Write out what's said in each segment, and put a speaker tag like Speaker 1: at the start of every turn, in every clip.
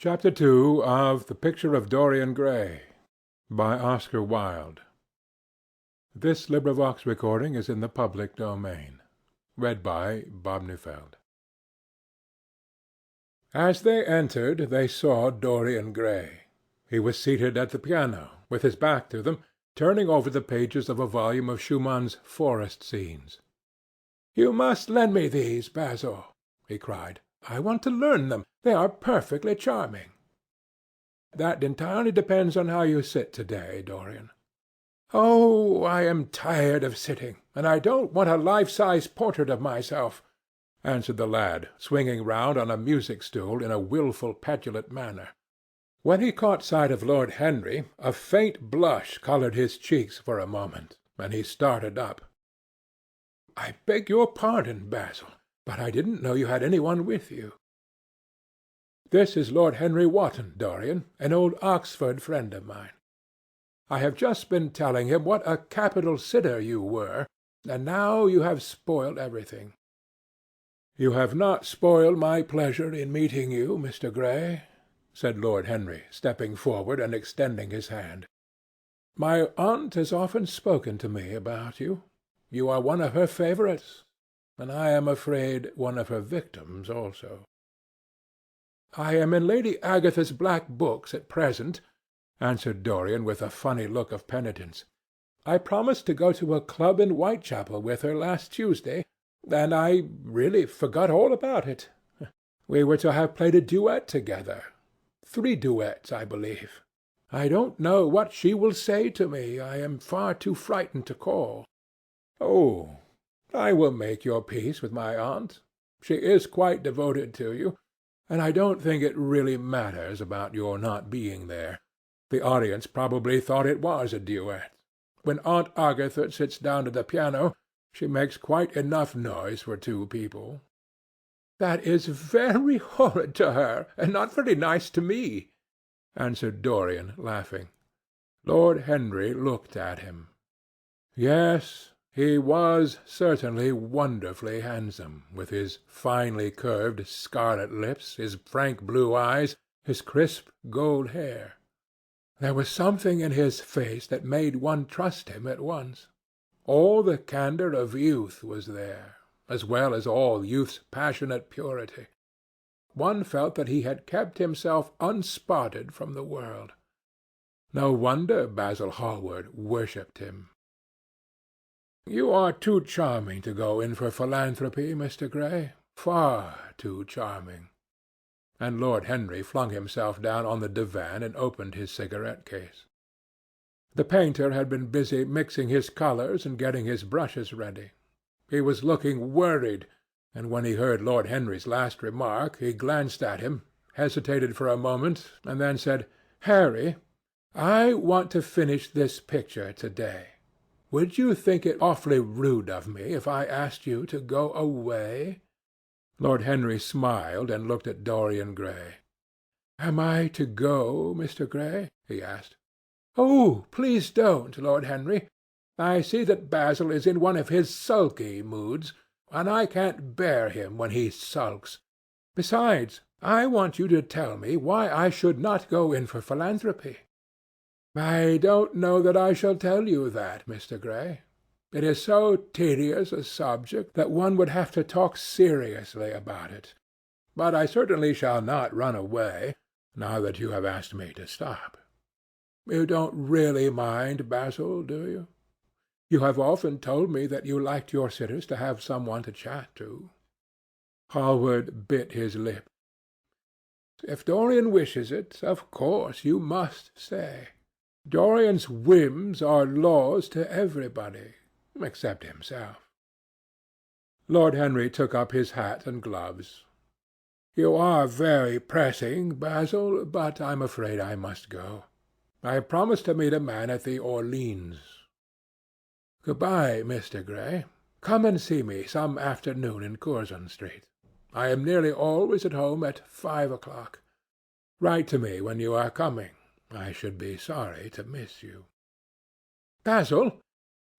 Speaker 1: Chapter 2 of The Picture of Dorian Gray by Oscar Wilde. This recording is in the public domain. Read by Bob Neufeld. As they entered, they saw Dorian Gray. He was seated at the piano, with his back to them, turning over the pages of a volume of Schumann's Forest Scenes. "You must lend me these, Basil," he cried. "I want to learn them. They are perfectly charming." "That entirely depends on how you sit to-day, Dorian." "Oh, I am tired of sitting, and I don't want a life-size portrait of myself," answered the lad, swinging round on a music-stool in a wilful, petulant manner. When he caught sight of Lord Henry, a faint blush coloured his cheeks for a moment, and he started up. "I beg your pardon, Basil, but I didn't know you had any one with you." "This is Lord Henry Wotton, Dorian, an old Oxford friend of mine. I have just been telling him what a capital sitter you were, and now you have spoiled everything." "You have not spoiled my pleasure in meeting you, Mr. Gray," said Lord Henry, stepping forward and extending his hand. "My aunt has often spoken to me about you. You are one of her favourites, and I am afraid one of her victims also." "I am in Lady Agatha's black books at present," answered Dorian with a funny look of penitence. "I promised to go to a club in Whitechapel with her last Tuesday, and I really forgot all about it. We were to have played a duet together. 3 duets, I believe. I don't know what she will say to me. I am far too frightened to call." "Oh, I will make your peace with my aunt. She is quite devoted to you, and I don't think it really matters about your not being there. The audience probably thought it was a duet. When Aunt Agatha sits down to the piano, she makes quite enough noise for 2 people." "That is very horrid to her, and not very nice to me," answered Dorian, laughing. Lord Henry looked at him. Yes, he was certainly wonderfully handsome, with his finely curved scarlet lips, his frank blue eyes, his crisp gold hair. There was something in his face that made one trust him at once. All the candour of youth was there, as well as all youth's passionate purity. One felt that he had kept himself unspotted from the world. No wonder Basil Hallward worshipped him. "You are too charming to go in for philanthropy, Mr. Gray. Far too charming." And Lord Henry flung himself down on the divan and opened his cigarette-case. The painter had been busy mixing his colours and getting his brushes ready. He was looking worried, and when he heard Lord Henry's last remark, he glanced at him, hesitated for a moment, and then said, "Harry, I want to finish this picture to-day. Would you think it awfully rude of me if I asked you to go away?" Lord Henry smiled and looked at Dorian Gray. "Am I to go, Mr. Gray?" he asked. "Oh, please don't, Lord Henry. I see that Basil is in one of his sulky moods, and I can't bear him when he sulks. Besides, I want you to tell me why I should not go in for philanthropy." "I don't know that I shall tell you that, Mr. Gray. It is so tedious a subject that one would have to talk seriously about it. But I certainly shall not run away, now that you have asked me to stop. You don't really mind, Basil, do you? You have often told me that you liked your sitters to have some one to chat to." Hallward bit his lip. "If Dorian wishes it, of course you must stay. Dorian's whims are laws to everybody, except himself." Lord Henry took up his hat and gloves. "You are very pressing, Basil, but I'm afraid I must go. I have promised to meet a man at the Orleans. Good-bye, Mr. Gray. Come and see me some afternoon in Curzon Street. I am nearly always at home at 5 o'clock. Write to me when you are coming. I should be sorry to miss you." "Basil,"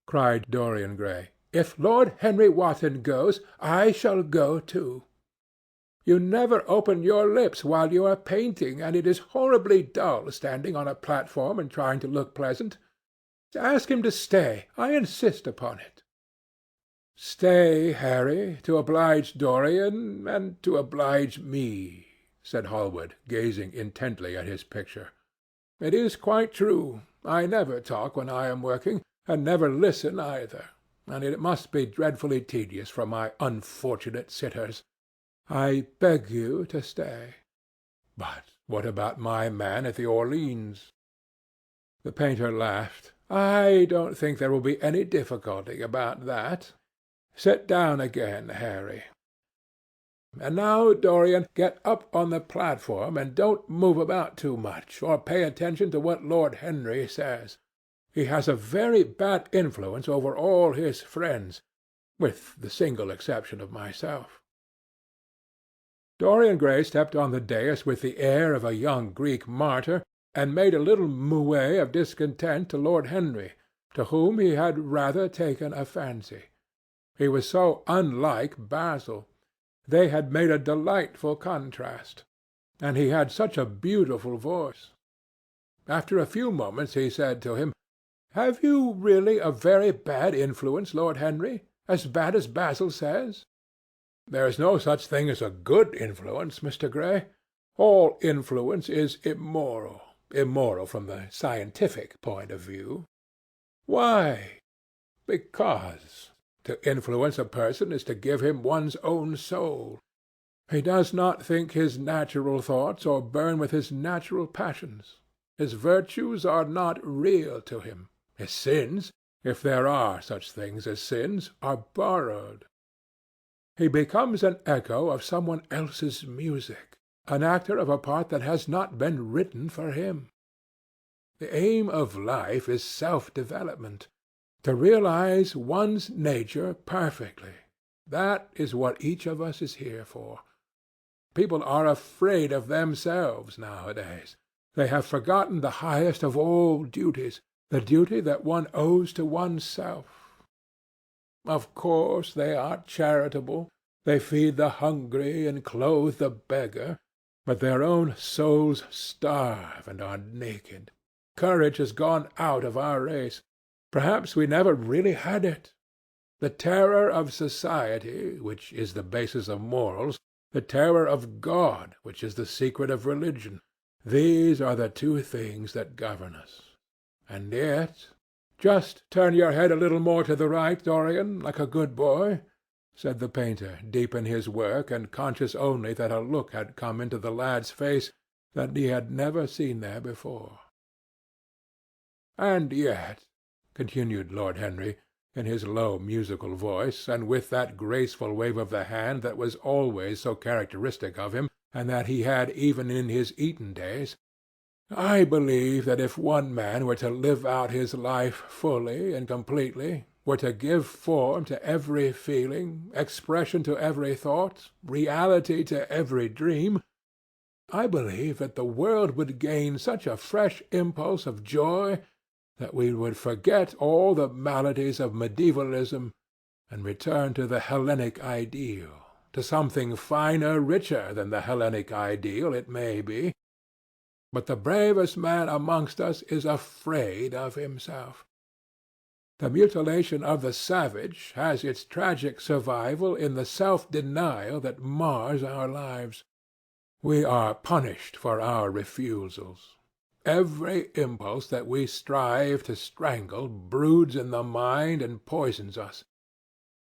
Speaker 1: cried Dorian Gray, "if Lord Henry Wotton goes, I shall go too." You never open your lips while you are painting, and it is horribly dull standing on a platform and trying to look pleasant. Ask him to stay. I insist upon it." "Stay, Harry, to oblige Dorian and to oblige me," said Hallward, gazing intently at his picture. "It is quite true. I never talk when I am working, and never listen either, and it must be dreadfully tedious for my unfortunate sitters. I beg you to stay." "But what about my man at the Orleans?" The painter laughed. "I don't think there will be any difficulty about that. Sit down again, Harry. And now, Dorian, get up on the platform, and don't move about too much, or pay attention to what Lord Henry says. He has a very bad influence over all his friends, with the single exception of myself." Dorian Gray stepped on the dais with the air of a young Greek martyr, and made a little moue of discontent to Lord Henry, to whom he had rather taken a fancy. He was so unlike Basil. They had made a delightful contrast, and he had such a beautiful voice. After a few moments he said to him, "Have you really a very bad influence, Lord Henry? As bad as Basil says?" "There is no such thing as a good influence, Mr. Gray. All influence is immoral. Immoral from the scientific point of view." "Why?" "Because to influence a person is to give him one's own soul. He does not think his natural thoughts or burn with his natural passions. His virtues are not real to him. His sins, if there are such things as sins, are borrowed. He becomes an echo of someone else's music, an actor of a part that has not been written for him. The aim of life is self-development, to realize one's nature perfectly. That is what each of us is here for. People are afraid of themselves nowadays. They have forgotten the highest of all duties, the duty that one owes to oneself. Of course they are charitable, they feed the hungry and clothe the beggar, but their own souls starve and are naked. Courage has gone out of our race. Perhaps we never really had it. The terror of society, which is the basis of morals, the terror of God, which is the secret of religion, these are the two things that govern us. And yet— "Just turn your head a little more to the right, Dorian, like a good boy," said the painter, deep in his work, and conscious only that a look had come into the lad's face that he had never seen there before. "And yet," continued Lord Henry, in his low musical voice, and with that graceful wave of the hand that was always so characteristic of him, and that he had even in his Eton days, "I believe that if one man were to live out his life fully and completely, were to give form to every feeling, expression to every thought, reality to every dream, I believe that the world would gain such a fresh impulse of joy that we would forget all the maladies of medievalism and return to the Hellenic ideal, to something finer, richer than the Hellenic ideal, it may be. But the bravest man amongst us is afraid of himself. The mutilation of the savage has its tragic survival in the self-denial that mars our lives. We are punished for our refusals. Every impulse that we strive to strangle broods in the mind and poisons us.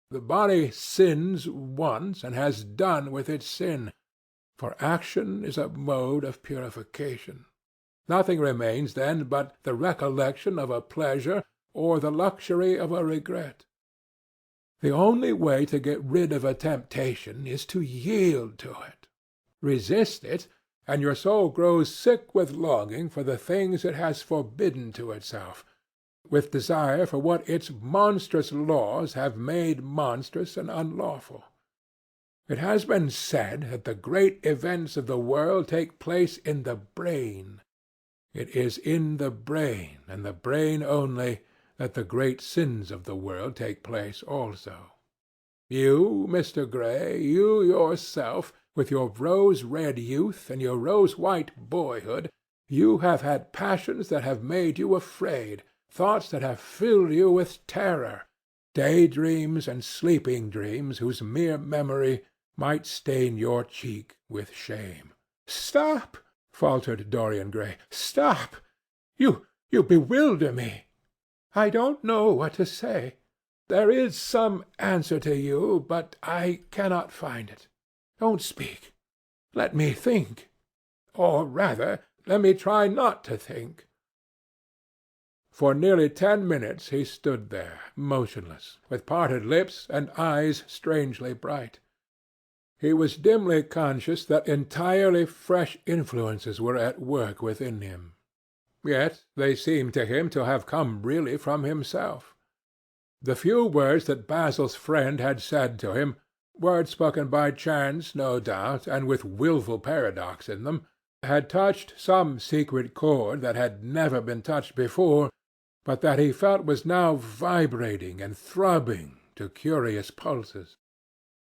Speaker 1: The body sins once and has done with its sin, for action is a mode of purification. Nothing remains then but the recollection of a pleasure or the luxury of a regret. The only way to get rid of a temptation is to yield to it. Resist it, and your soul grows sick with longing for the things it has forbidden to itself, with desire for what its monstrous laws have made monstrous and unlawful. It has been said that the great events of the world take place in the brain. It is in the brain, and the brain only, that the great sins of the world take place also. You, Mr. Gray, you yourself, With your rose-red youth and your rose-white boyhood, you have had passions that have made you afraid, thoughts that have filled you with terror, day-dreams and sleeping dreams whose mere memory might stain your cheek with shame." "Stop!" faltered Dorian Gray. "Stop! You bewilder me. I don't know what to say. There is some answer to you, but I cannot find it. Don't speak. Let me think. Or rather, let me try not to think." For nearly 10 minutes he stood there, motionless, with parted lips and eyes strangely bright. He was dimly conscious that entirely fresh influences were at work within him. Yet they seemed to him to have come really from himself. The few words that Basil's friend had said to him, words spoken by chance, no doubt, and with wilful paradox in them, had touched some secret chord that had never been touched before, but that he felt was now vibrating and throbbing to curious pulses.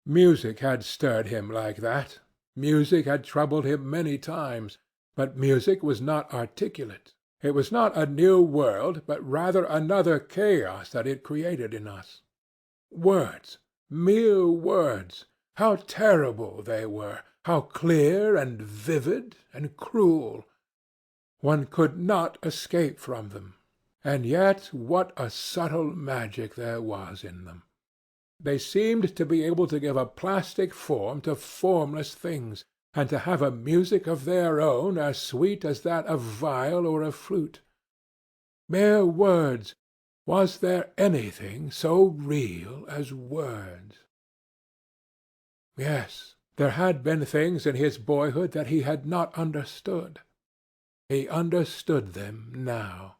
Speaker 1: Music had stirred him like that. Music had troubled him many times, but music was not articulate. It was not a new world, but rather another chaos that it created in us. Words, mere words, how terrible they were, how clear and vivid and cruel. One could not escape from them, and yet what a subtle magic there was in them. They seemed to be able to give a plastic form to formless things, and to have a music of their own as sweet as that of viol or of flute. Mere words! Was there anything so real as words? Yes, there had been things in his boyhood that he had not understood. He understood them now.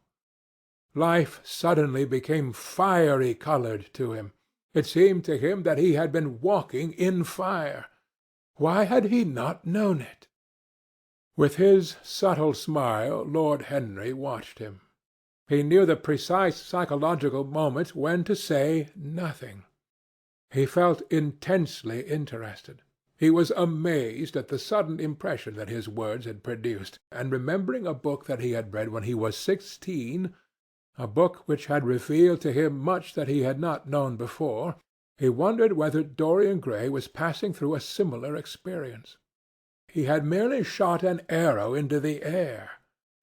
Speaker 1: Life suddenly became fiery-coloured to him. It seemed to him that he had been walking in fire. Why had he not known it? With his subtle smile Lord Henry watched him. He knew the precise psychological moment when to say nothing. He felt intensely interested. He was amazed at the sudden impression that his words had produced, and remembering a book that he had read when he was 16, a book which had revealed to him much that he had not known before, he wondered whether Dorian Gray was passing through a similar experience. He had merely shot an arrow into the air.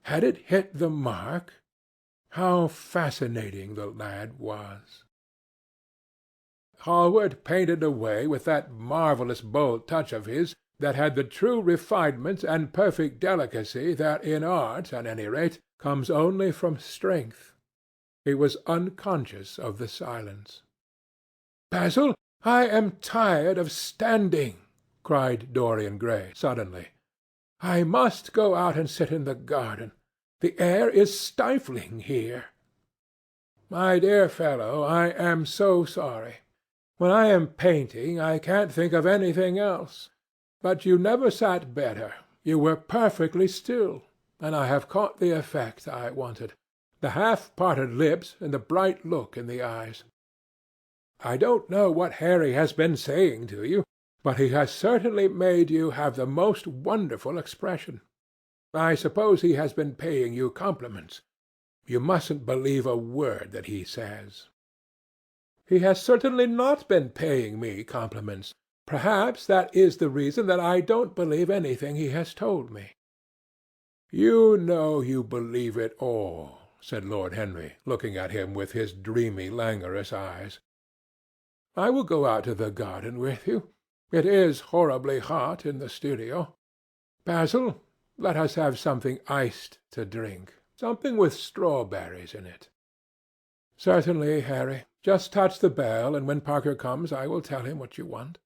Speaker 1: Had it hit the mark? How fascinating the lad was! Hallward painted away with that marvellous bold touch of his that had the true refinement and perfect delicacy that in art, at any rate, comes only from strength. He was unconscious of the silence. "Basil, I am tired of standing," cried Dorian Gray suddenly. "I must go out and sit in the garden. The air is stifling here." "My dear fellow, I am so sorry. When I am painting, I can't think of anything else. But you never sat better. You were perfectly still, and I have caught the effect I wanted. The half-parted lips and the bright look in the eyes. I don't know what Harry has been saying to you, but he has certainly made you have the most wonderful expression. I suppose he has been paying you compliments. You mustn't believe a word that he says." "He has certainly not been paying me compliments. Perhaps that is the reason that I don't believe anything he has told me." "You know you believe it all," said Lord Henry, looking at him with his dreamy, languorous eyes. "I will go out to the garden with you. It is horribly hot in the studio. Basil, let us have something iced to drink, something with strawberries in it." "Certainly, Harry. Just touch the bell, and when Parker comes I will tell him what you want.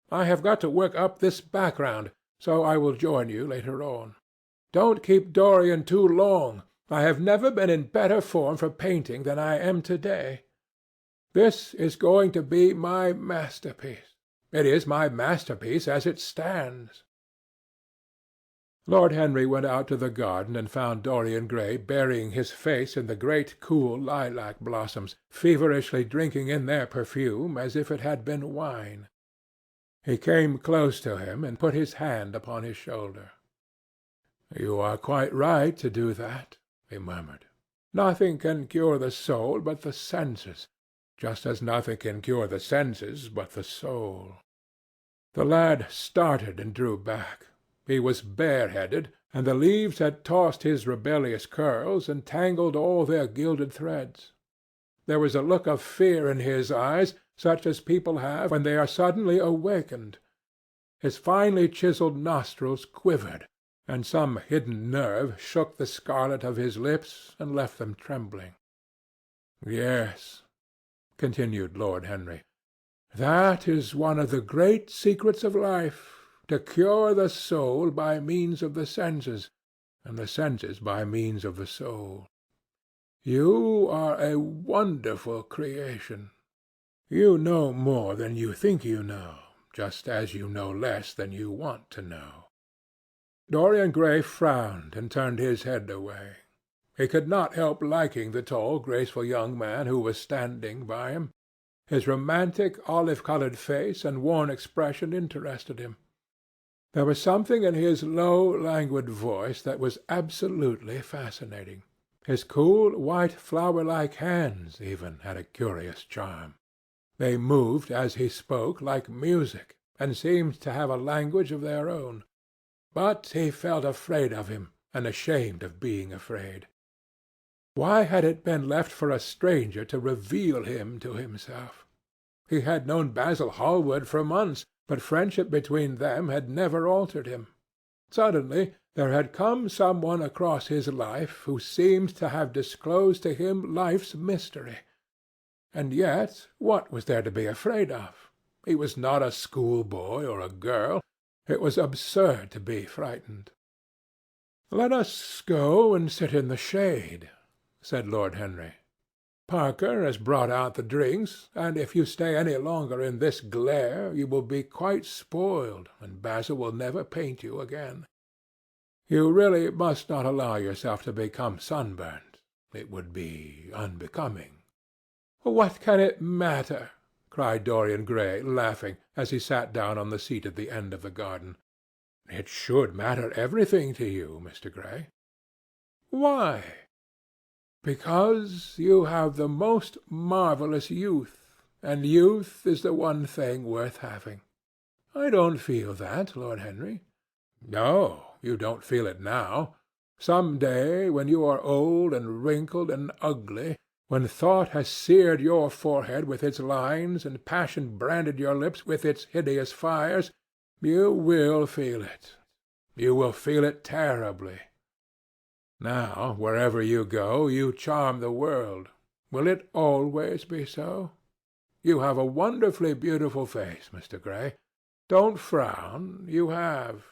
Speaker 1: I have got to work up this background, so I will join you later on. Don't keep Dorian too long. I have never been in better form for painting than I am to-day. This is going to be my masterpiece. It is my masterpiece as it stands." Lord Henry went out to the garden and found Dorian Gray burying his face in the great cool lilac blossoms, feverishly drinking in their perfume as if it had been wine. He came close to him and put his hand upon his shoulder. "You are quite right to do that," he murmured. "Nothing can cure the soul but the senses, just as nothing can cure the senses but the soul." The lad started and drew back. He was bareheaded, and the leaves had tossed his rebellious curls and tangled all their gilded threads. There was a look of fear in his eyes, such as people have when they are suddenly awakened. His finely chiselled nostrils quivered, and some hidden nerve shook the scarlet of his lips and left them trembling. "Yes," continued Lord Henry, "that is one of the great secrets of life, to cure the soul by means of the senses, and the senses by means of the soul. You are a wonderful creation. You know more than you think you know, just as you know less than you want to know." Dorian Gray frowned and turned his head away. He could not help liking the tall, graceful young man who was standing by him. His romantic, olive-coloured face and worn expression interested him. There was something in his low, languid voice that was absolutely fascinating. His cool, white, flower-like hands, even, had a curious charm. They moved, as he spoke, like music, and seemed to have a language of their own. But he felt afraid of him, and ashamed of being afraid. Why had it been left for a stranger to reveal him to himself? He had known Basil Hallward for months, but friendship between them had never altered him. Suddenly there had come some one across his life who seemed to have disclosed to him life's mystery. And yet what was there to be afraid of? He was not a schoolboy or a girl. It was absurd to be frightened. "Let us go and sit in the shade," said Lord Henry. "Parker has brought out the drinks, and if you stay any longer in this glare you will be quite spoiled, and Basil will never paint you again. You really must not allow yourself to become sunburnt. It would be unbecoming." "What can it matter?" cried Dorian Gray, laughing, as he sat down on the seat at the end of the garden. "It should matter everything to you, Mr. Gray." "Why?" "Because you have the most marvellous youth, and youth is the one thing worth having." "I don't feel that, Lord Henry." "No, you don't feel it now. Some day, when you are old and wrinkled and ugly, when thought has seared your forehead with its lines and passion branded your lips with its hideous fires, you will feel it. You will feel it terribly. Now, wherever you go, you charm the world. Will it always be so? You have a wonderfully beautiful face, Mr. Gray. Don't frown. You have.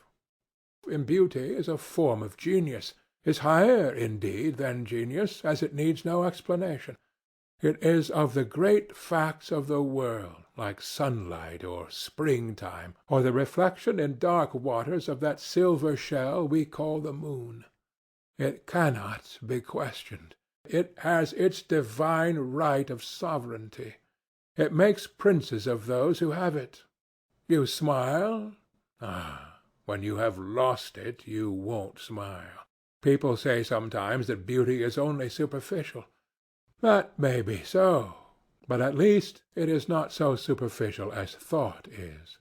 Speaker 1: In beauty is a form of genius, is higher, indeed, than genius, as it needs no explanation. It is of the great facts of the world, like sunlight or springtime, or the reflection in dark waters of that silver shell we call the moon. It cannot be questioned. It has its divine right of sovereignty. It makes princes of those who have it. You smile? Ah, when you have lost it, you won't smile. People say sometimes that beauty is only superficial. That may be so, but at least it is not so superficial as thought is.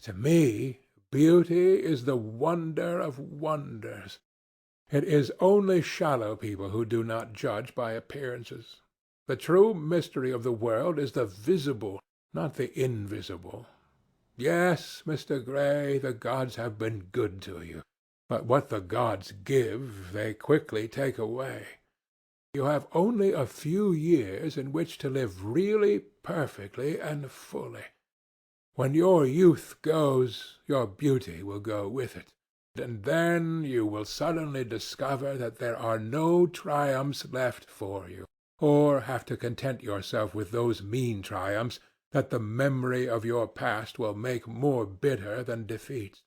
Speaker 1: To me, beauty is the wonder of wonders. It is only shallow people who do not judge by appearances. The true mystery of the world is the visible, not the invisible. Yes, Mr. Gray, the gods have been good to you, but what the gods give they quickly take away. You have only a few years in which to live really, perfectly, and fully. When your youth goes, your beauty will go with it, and then you will suddenly discover that there are no triumphs left for you, or have to content yourself with those mean triumphs that the memory of your past will make more bitter than defeats.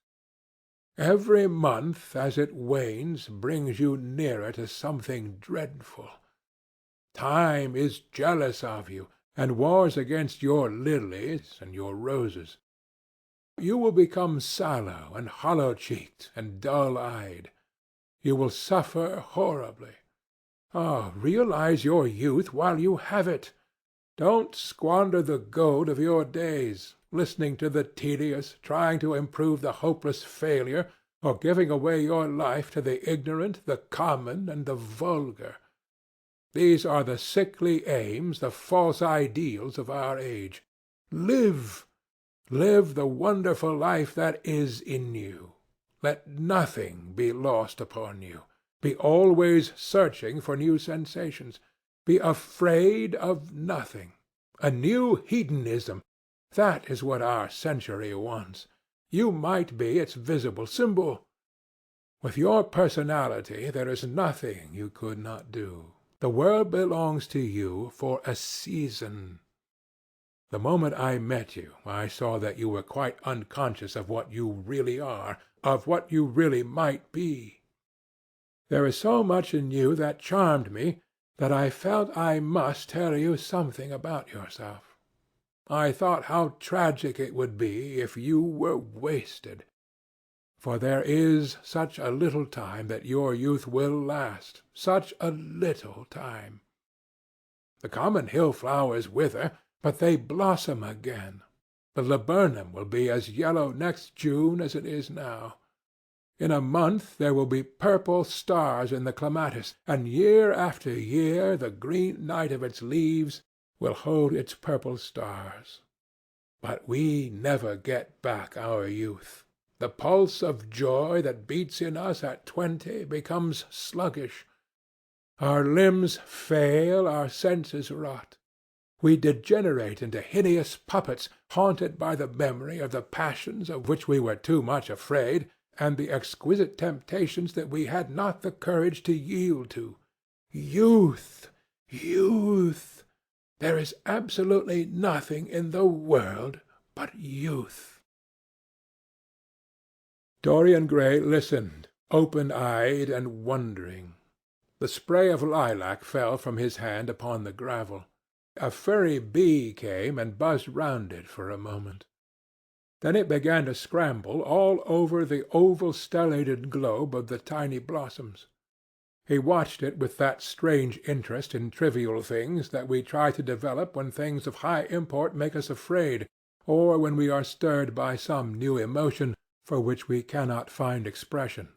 Speaker 1: Every month as it wanes brings you nearer to something dreadful. Time is jealous of you, and wars against your lilies and your roses. you will become sallow and hollow-cheeked and dull-eyed. You will suffer horribly. Ah, realize your youth while you have it. Don't squander the gold of your days, listening to the tedious, trying to improve the hopeless failure, or giving away your life to the ignorant, the common, and the vulgar. These are the sickly aims, the false ideals of our age. Live! Live the wonderful life that is in you. Let nothing be lost upon you. Be always searching for new sensations. Be afraid of nothing. A new hedonism. That is what our century wants. You might be its visible symbol. With your personality there is nothing you could not do. The world belongs to you for a season. The moment I met you, I saw that you were quite unconscious of what you really are, of what you really might be. There is so much in you that charmed me that I felt I must tell you something about yourself. I thought how tragic it would be if you were wasted. For there is such a little time that your youth will last, such a little time. The common hill flowers wither, but they blossom again. The laburnum will be as yellow next June as it is now. In a month there will be purple stars in the clematis, and year after year the green night of its leaves will hold its purple stars. But we never get back our youth. The pulse of joy that beats in us at 20 becomes sluggish. Our limbs fail, our senses rot. We degenerate into hideous puppets, haunted by the memory of the passions of which we were too much afraid, and the exquisite temptations that we had not the courage to yield to. Youth! Youth! There is absolutely nothing in the world but youth. Dorian Gray listened, open-eyed and wondering. The spray of lilac fell from his hand upon the gravel. A furry bee came and buzzed round it for a moment. Then it began to scramble all over the oval stellated globe of the tiny blossoms. He watched it with that strange interest in trivial things that we try to develop when things of high import make us afraid, or when we are stirred by some new emotion for which we cannot find expression,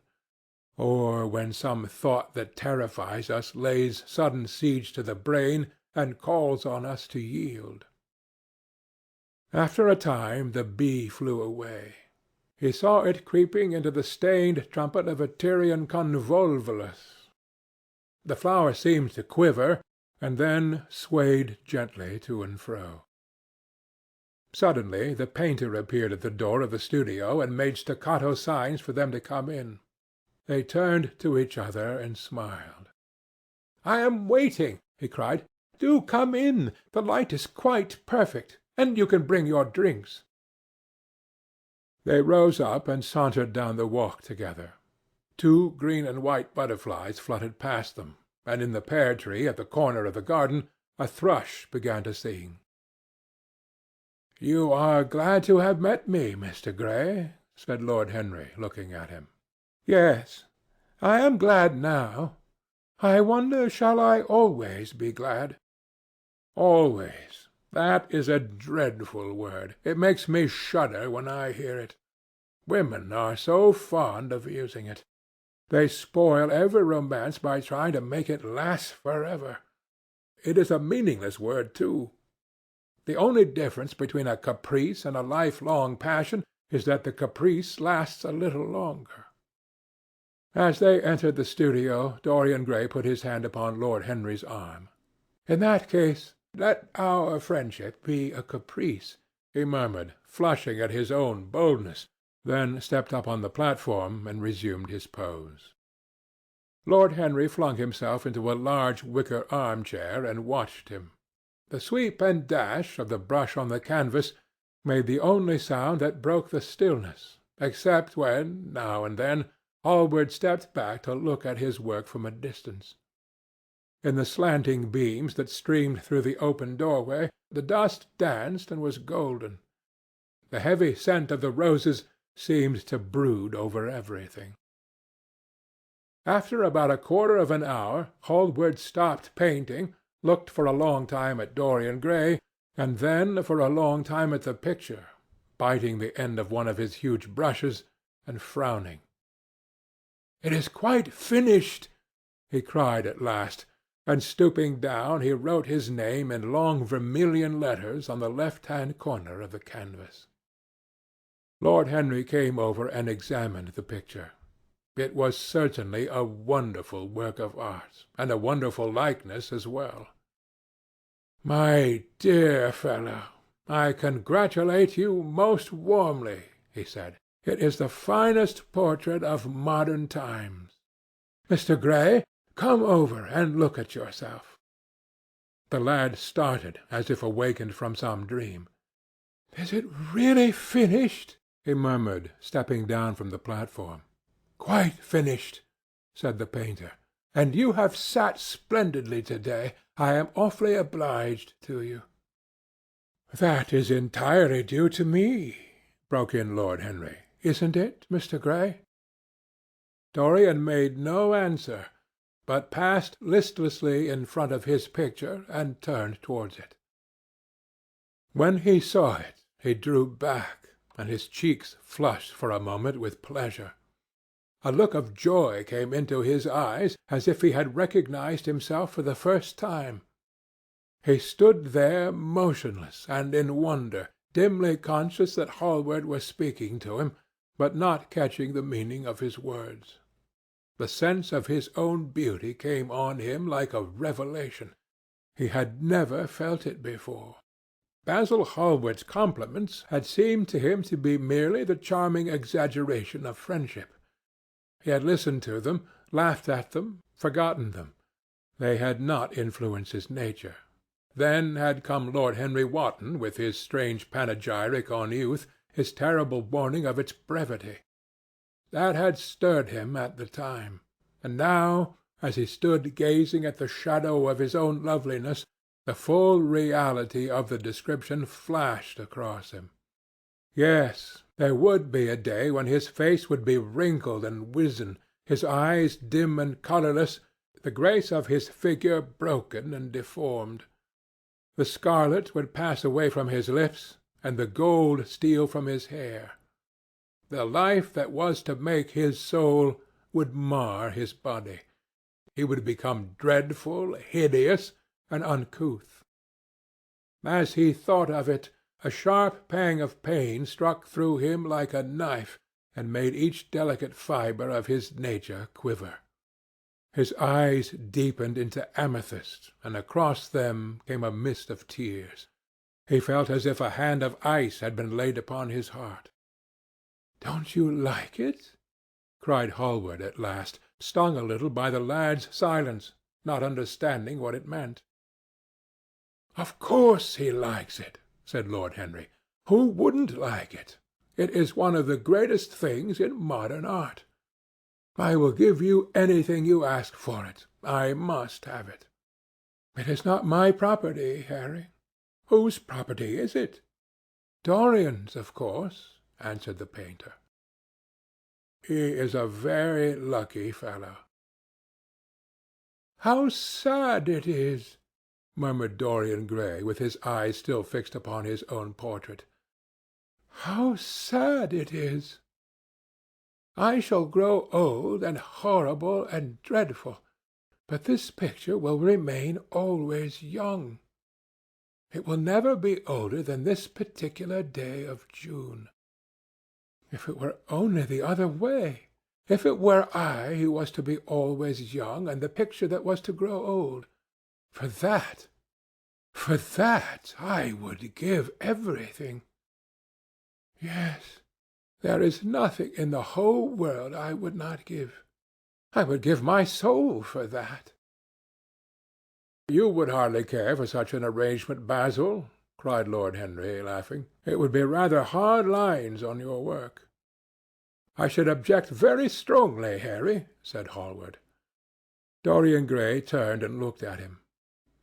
Speaker 1: or when some thought that terrifies us lays sudden siege to the brain and calls on us to yield. After a time the bee flew away. He saw it creeping into the stained trumpet of a Tyrian convolvulus. The flower seemed to quiver, and then swayed gently to and fro. Suddenly the painter appeared at the door of the studio and made staccato signs for them to come in. They turned to each other and smiled. "I am waiting," he cried. "Do come in. The light is quite perfect, and you can bring your drinks." They rose up and sauntered down the walk together. 2 green and white butterflies fluttered past them, and in the pear tree at the corner of the garden a thrush began to sing. "You are glad to have met me, Mr. Gray," said Lord Henry, looking at him. "Yes, I am glad now. I wonder shall I always be glad?" "Always. That is a dreadful word. It makes me shudder when I hear it. Women are so fond of using it. They spoil every romance by trying to make it last forever. It is a meaningless word, too. The only difference between a caprice and a lifelong passion is that the caprice lasts a little longer." As they entered the studio, Dorian Gray put his hand upon Lord Henry's arm. "In that case, let our friendship be a caprice," he murmured, flushing at his own boldness, then stepped up on the platform and resumed his pose. Lord Henry flung himself into a large wicker arm-chair and watched him. The sweep and dash of the brush on the canvas made the only sound that broke the stillness, except when, now and then, Hallward stepped back to look at his work from a distance. In the slanting beams that streamed through the open doorway, the dust danced and was golden. The heavy scent of the roses seemed to brood over everything. After about a quarter of an hour, Hallward stopped painting, looked for a long time at Dorian Gray, and then for a long time at the picture, biting the end of one of his huge brushes and frowning. "It is quite finished," he cried at last, and stooping down he wrote his name in long vermilion letters on the left-hand corner of the canvas. Lord Henry came over and examined the picture. It was certainly a wonderful work of art, and a wonderful likeness as well. "My dear fellow, I congratulate you most warmly," he said. "It is the finest portrait of modern times. Mr. Gray, come over and look at yourself." The lad started as if awakened from some dream. "Is it really finished?" he murmured, stepping down from the platform. "Quite finished," said the painter. "And you have sat splendidly to-day. I am awfully obliged to you." "That is entirely due to me," broke in Lord Henry. "Isn't it, Mr. Gray?" Dorian made no answer, but passed listlessly in front of his picture and turned towards it. When he saw it, he drew back, and his cheeks flushed for a moment with pleasure. A look of joy came into his eyes, as if he had recognized himself for the first time. He stood there motionless and in wonder, dimly conscious that Hallward was speaking to him, but not catching the meaning of his words. The sense of his own beauty came on him like a revelation. He had never felt it before. Basil Hallward's compliments had seemed to him to be merely the charming exaggeration of friendship. He had listened to them, laughed at them, forgotten them. They had not influenced his nature. Then had come Lord Henry Wotton with his strange panegyric on youth, his terrible warning of its brevity. That had stirred him at the time, and now, as he stood gazing at the shadow of his own loveliness, the full reality of the description flashed across him. Yes, there would be a day when his face would be wrinkled and wizen, his eyes dim and colourless, the grace of his figure broken and deformed. The scarlet would pass away from his lips, and the gold steal from his hair. The life that was to make his soul would mar his body. He would become dreadful, hideous, and uncouth. As he thought of it, a sharp pang of pain struck through him like a knife, and made each delicate fibre of his nature quiver. His eyes deepened into amethyst, and across them came a mist of tears. He felt as if a hand of ice had been laid upon his heart. "Don't you like it?" cried Hallward at last, stung a little by the lad's silence, not understanding what it meant. "Of course he likes it," said Lord Henry. "Who wouldn't like it? It is one of the greatest things in modern art. I will give you anything you ask for it. I must have it." "It is not my property, Harry." "Whose property is it?" "Dorian's, of course," answered the painter. "He is a very lucky fellow." "How sad it is," murmured Dorian Gray, with his eyes still fixed upon his own portrait. "How sad it is! I shall grow old and horrible and dreadful, but this picture will remain always young. It will never be older than this particular day of June. If it were only the other way! If it were I who was to be always young, and the picture that was to grow old! For that I would give everything. Yes, there is nothing in the whole world I would not give. I would give my soul for that." "You would hardly care for such an arrangement, Basil," cried Lord Henry, laughing. "It would be rather hard lines on your work." "I should object very strongly, Harry," said Hallward. Dorian Gray turned and looked at him.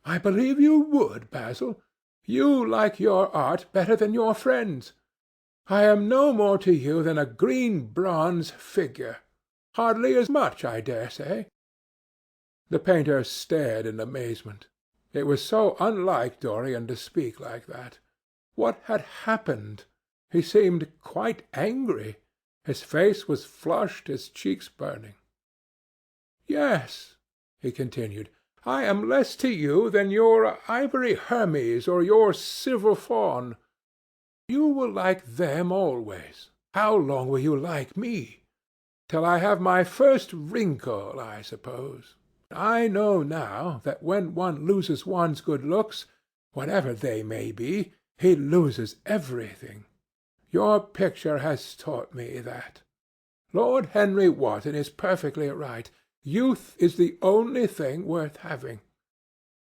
Speaker 1: "I believe you would, Basil. You like your art better than your friends. I am no more to you than a green bronze figure. Hardly as much, I dare say." The painter stared in amazement. It was so unlike Dorian to speak like that. What had happened? He seemed quite angry. His face was flushed, his cheeks burning. "Yes," he continued, "I am less to you than your ivory Hermes or your silver fawn. You will like them always. How long will you like me? Till I have my first wrinkle, I suppose. I know now that when one loses one's good looks, whatever they may be, he loses everything. Your picture has taught me that. Lord Henry Wotton is perfectly right. Youth is the only thing worth having.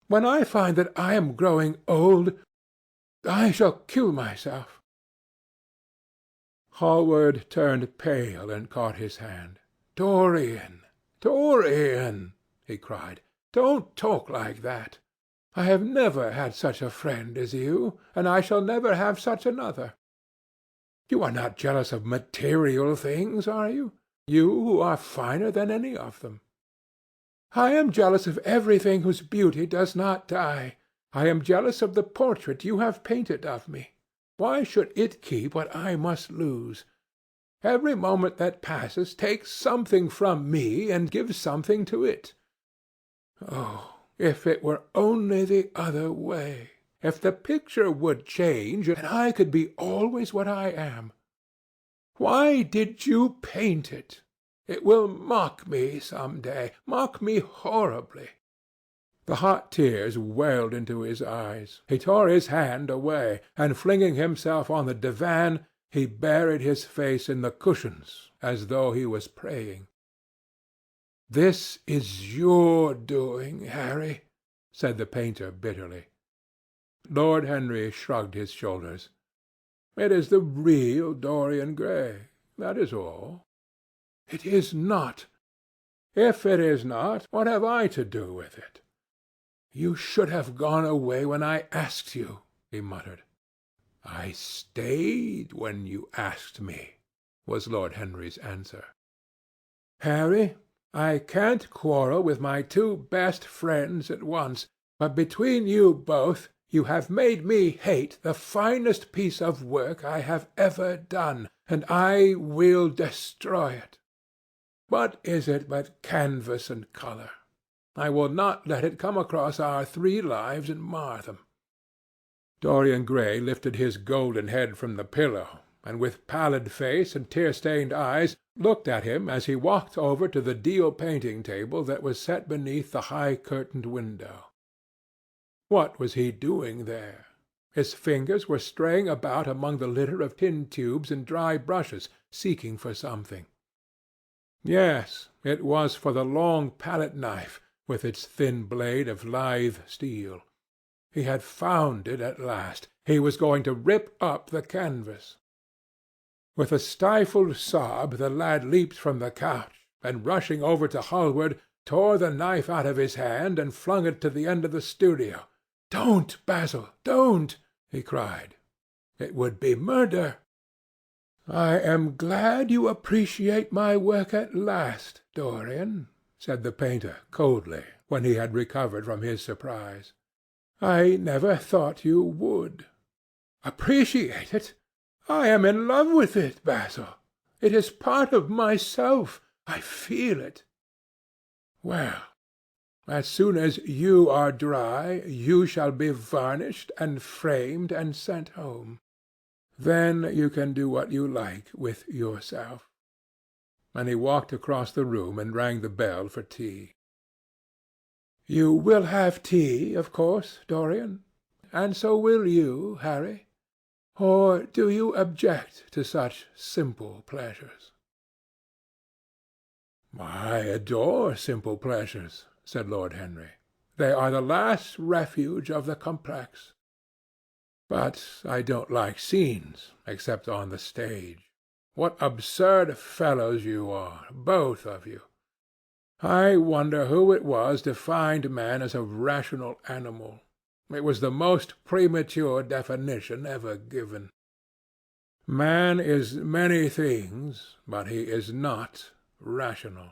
Speaker 1: When I find that I am growing old, I shall kill myself." Hallward turned pale and caught his hand. "Dorian, Dorian!" he cried. "Don't talk like that. I have never had such a friend as you, and I shall never have such another. You are not jealous of material things, are you? You who are finer than any of them." "I am jealous of everything whose beauty does not die. I am jealous of the portrait you have painted of me. Why should it keep what I must lose? Every moment that passes takes something from me and gives something to it. Oh, if it were only the other way! If the picture would change, and I could be always what I am! Why did you paint it? It will mock me some day, mock me horribly." The hot tears welled into his eyes. He tore his hand away, and flinging himself on the divan, he buried his face in the cushions as though he was praying. "This is your doing, Harry," said the painter bitterly. Lord Henry shrugged his shoulders. "It is the real Dorian Gray, that is all." "It is not." "If it is not, what have I to do with it?" "You should have gone away when I asked you," he muttered. "I stayed when you asked me," was Lord Henry's answer. "Harry, I can't quarrel with my two best friends at once, but between you both you have made me hate the finest piece of work I have ever done, and I will destroy it. What is it but canvas and colour? I will not let it come across our 3 lives and mar them." Dorian Gray lifted his golden head from the pillow, and with pallid face and tear-stained eyes looked at him as he walked over to the deal painting table that was set beneath the high-curtained window. What was he doing there? His fingers were straying about among the litter of tin tubes and dry brushes, seeking for something. Yes, it was for the long palette-knife, with its thin blade of lithe steel. He had found it at last. He was going to rip up the canvas. With a stifled sob the lad leaped from the couch, and rushing over to Hallward, tore the knife out of his hand and flung it to the end of the studio. "Don't, Basil, don't!" he cried. "It would be murder." "I am glad you appreciate my work at last, Dorian," said the painter coldly, when he had recovered from his surprise. "I never thought you would." "Appreciate it? I am in love with it, Basil. It is part of myself. I feel it." "Well, as soon as you are dry, you shall be varnished and framed and sent home. Then you can do what you like with yourself." And he walked across the room and rang the bell for tea. "You will have tea, of course, Dorian? And so will you, Harry? Or do you object to such simple pleasures?" "I adore simple pleasures," said Lord Henry. "They are the last refuge of the complex. But I don't like scenes, except on the stage. What absurd fellows you are, both of you! I wonder who it was defined man as a rational animal. It was the most premature definition ever given." Man is many things, but he is not rational.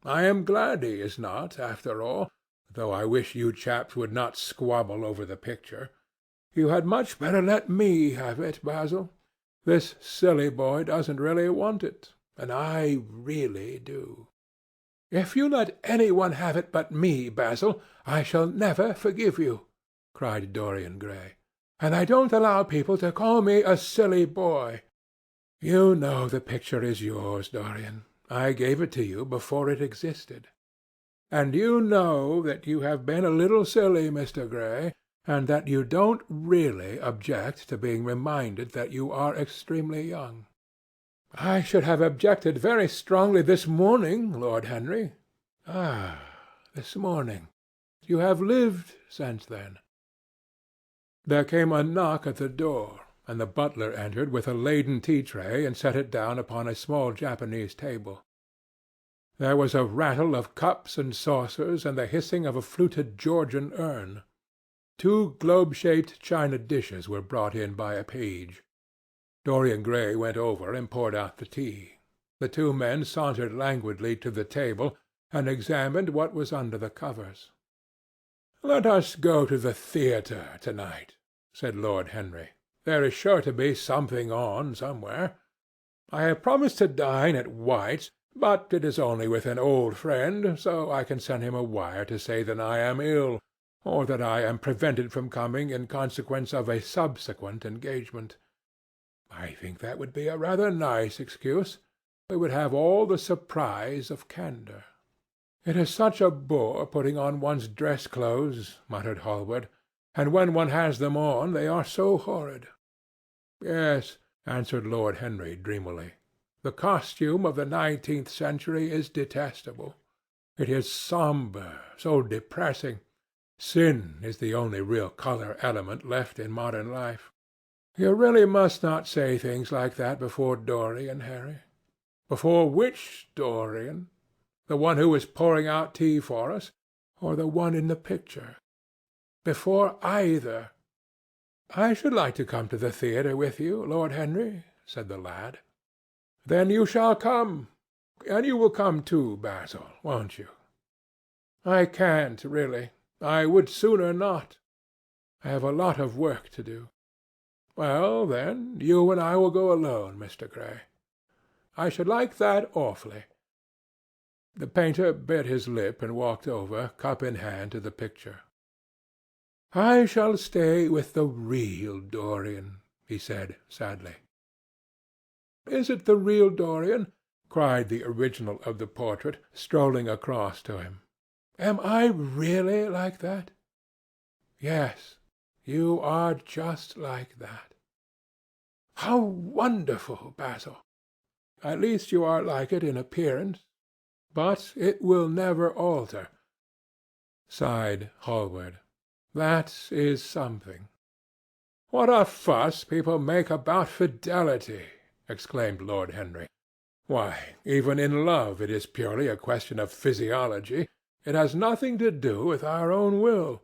Speaker 1: I am glad he is not, after all, though I wish you chaps would not squabble over the picture. You had much better let me have it, Basil. This silly boy doesn't really want it, and I really do." "If you let any one have it but me, Basil, I shall never forgive you," cried Dorian Gray. "And I don't allow people to call me a silly boy. You know the picture is yours, Dorian. I gave it to you before it existed. And you know that you have been a little silly, Mr. Gray, and that you don't really object to being reminded that you are extremely young." "I should have objected very strongly this morning, Lord Henry." "Ah, this morning. You have lived since then." There came a knock at the door, and the butler entered with a laden tea-tray and set it down upon a small Japanese table. There was a rattle of cups and saucers and the hissing of a fluted Georgian urn. 2 globe-shaped china dishes were brought in by a page. Dorian Gray went over and poured out the tea. The 2 men sauntered languidly to the table and examined what was under the covers. "Let us go to the theatre to-night," said Lord Henry. "There is sure to be something on somewhere. I have promised to dine at White's, but it is only with an old friend, so I can send him a wire to say that I am ill, or that I am prevented from coming in consequence of a subsequent engagement. I think that would be a rather nice excuse. It would have all the surprise of candour." "It is such a bore putting on one's dress clothes," muttered Hallward, "and when one has them on they are so horrid." "Yes," answered Lord Henry dreamily. "The costume of the 19th century is detestable. It is sombre, so depressing. Sin is the only real colour element left in modern life." "You really must not say things like that before Dorian, Harry." "Before which Dorian? The one who is pouring out tea for us, or the one in the picture?" "Before either." "I should like to come to the theatre with you, Lord Henry," said the lad. "Then you shall come. And you will come too, Basil, won't you?" "I can't, really. I would sooner not. I have a lot of work to do." "Well, then, you and I will go alone, Mr. Gray." "I should like that awfully." The painter bit his lip and walked over, cup in hand, to the picture. "I shall stay with the real Dorian," he said sadly. "Is it the real Dorian?" cried the original of the portrait, strolling across to him. "Am I really like that?" "Yes, you are just like that." "How wonderful, Basil!" "At least you are like it in appearance. But it will never alter," sighed Hallward. "That is something." "What a fuss people make about fidelity!" exclaimed Lord Henry. "Why, even in love it is purely a question of physiology. It has nothing to do with our own will.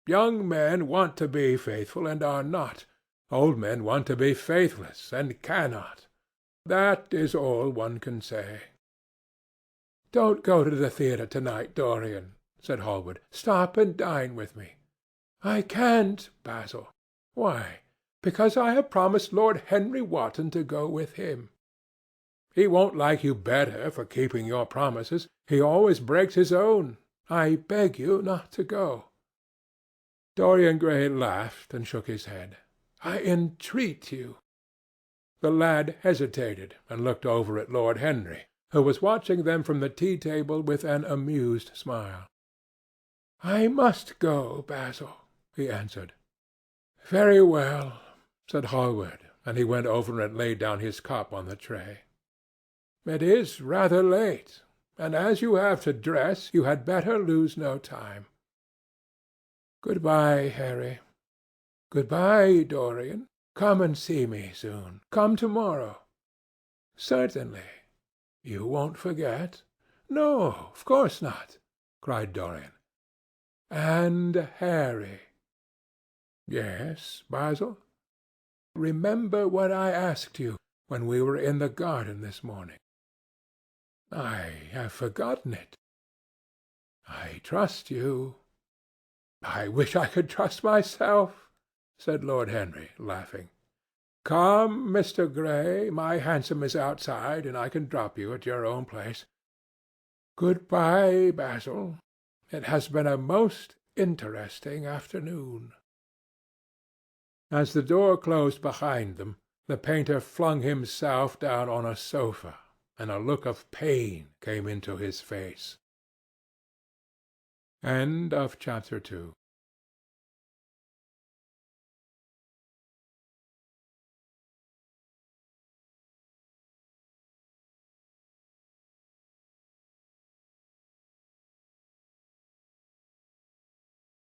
Speaker 1: Young men want to be faithful and are not. Old men want to be faithless and cannot. That is all one can say." "Don't go to the theatre to-night, Dorian," said Hallward. "Stop and dine with me." "I can't, Basil." "Why?" "Because I have promised Lord Henry Wotton to go with him." "He won't like you better for keeping your promises. He always breaks his own. I beg you not to go." Dorian Gray laughed and shook his head. "I entreat you." The lad hesitated and looked over at Lord Henry, who was watching them from the tea-table with an amused smile. "I must go, Basil," he answered. "Very well," said Hallward, and he went over and laid down his cup on the tray. "It is rather late, and as you have to dress, you had better lose no time. Good-bye, Harry. Good-bye, Dorian. Come and see me soon. Come tomorrow." "Certainly. You won't forget?" "No, of course not," cried Dorian. "And Harry." "Yes, Basil?" remember what I asked you when we were in the garden this morning." "I have forgotten it." "I trust you." "I wish I could trust myself," said Lord Henry, laughing. "Come, Mr. Gray, my hansom is outside, and I can drop you at your own place. Good-bye, Basil. It has been a most interesting afternoon." As the door closed behind them, the painter flung himself down on a sofa, and a look of pain came into his face. Chapter 2